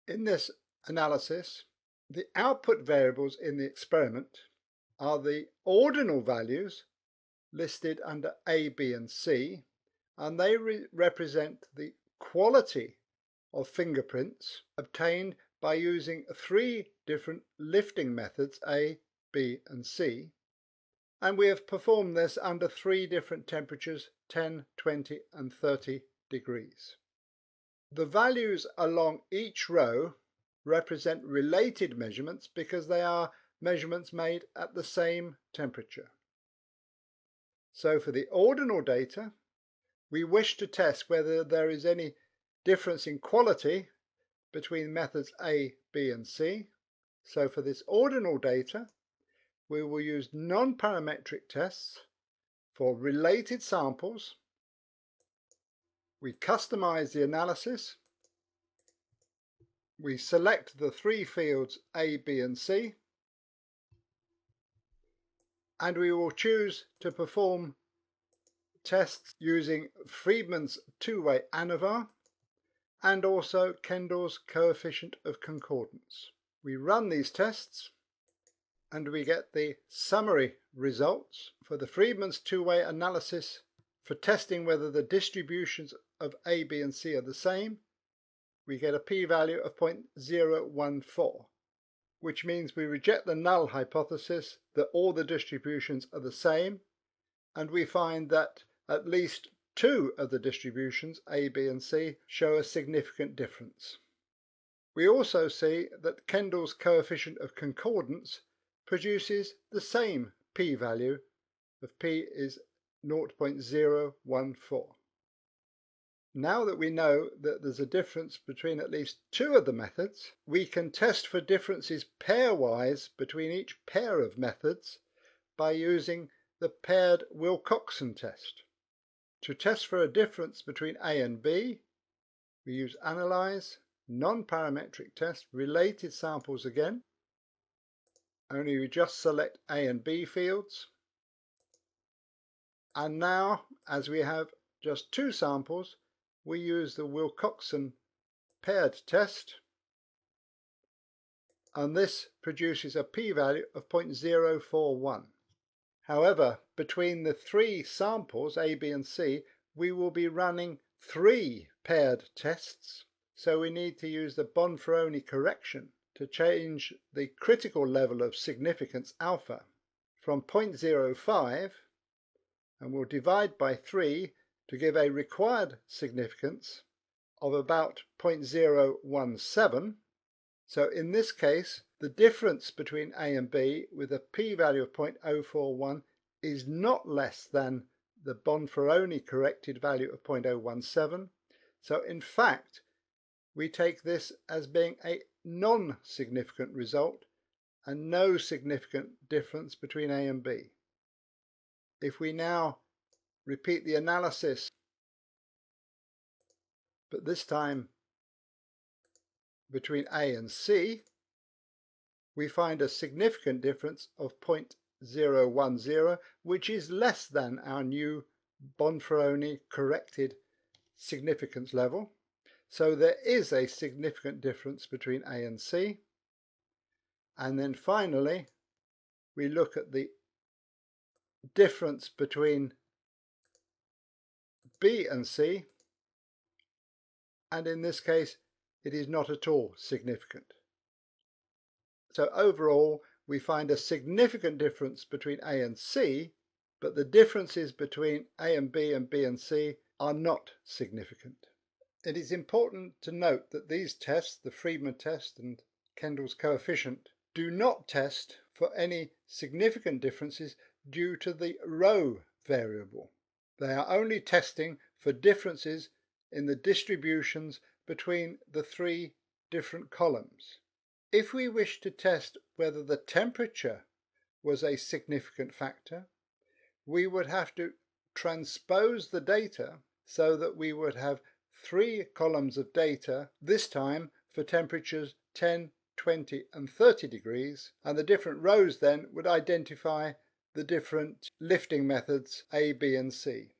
In this analysis, the output variables in the experiment are the ordinal values listed under A, B and C, and they represent the quality of fingerprints obtained by using 3 different lifting methods A, B and C, and we have performed this under 3 different temperatures, 10, 20 and 30 degrees. The values along each row represent related measurements because they are measurements made at the same temperature. So for the ordinal data, we wish to test whether there is any difference in quality between methods A, B and C. So for this ordinal data, we will use non-parametric tests for related samples. We customize the analysis. We select the 3 fields A, B and C, and we will choose to perform tests using Friedman's two-way ANOVA and also Kendall's coefficient of concordance. We run these tests and we get the summary results for the Friedman's two-way analysis for testing whether the distributions of A, B and C are the same. We get a p-value of 0.014, which means we reject the null hypothesis that all the distributions are the same, and we find that at least 2 of the distributions, A, B and C, show a significant difference. We also see that Kendall's coefficient of concordance produces the same p-value of p is 0.014. Now that we know that there's a difference between at least 2 of the methods, we can test for differences pairwise between each pair of methods by using the paired Wilcoxon test. To test for a difference between A and B, we use Analyze, Non-Parametric Test, Related Samples again, only we just select A and B fields. And now, as we have just 2 samples, we use the Wilcoxon paired test, and this produces a p-value of 0.041. However, between the 3 samples, A, B and C, we will be running 3 paired tests, so we need to use the Bonferroni correction to change the critical level of significance alpha from 0.05, and we'll divide by 3 to give a required significance of about 0.017. So in this case, the difference between A and B with a p-value of 0.041 is not less than the Bonferroni corrected value of 0.017. So in fact, we take this as being a non-significant result and no significant difference between A and B. If we now repeat the analysis, but this time between A and C, we find a significant difference of 0.010, which is less than our new Bonferroni corrected significance level. So there is a significant difference between A and C. And then finally, we look at the difference between B and C, and in this case it is not at all significant. So overall we find a significant difference between A and C, but the differences between A and B and C are not significant. It is important to note that these tests, the Friedman test and Kendall's coefficient, do not test for any significant differences due to the row variable. They are only testing for differences in the distributions between the 3 different columns. If we wish to test whether the temperature was a significant factor, we would have to transpose the data so that we would have 3 columns of data, this time for temperatures 10, 20 and 30 degrees, and the different rows then would identify the different lifting methods A, B and C.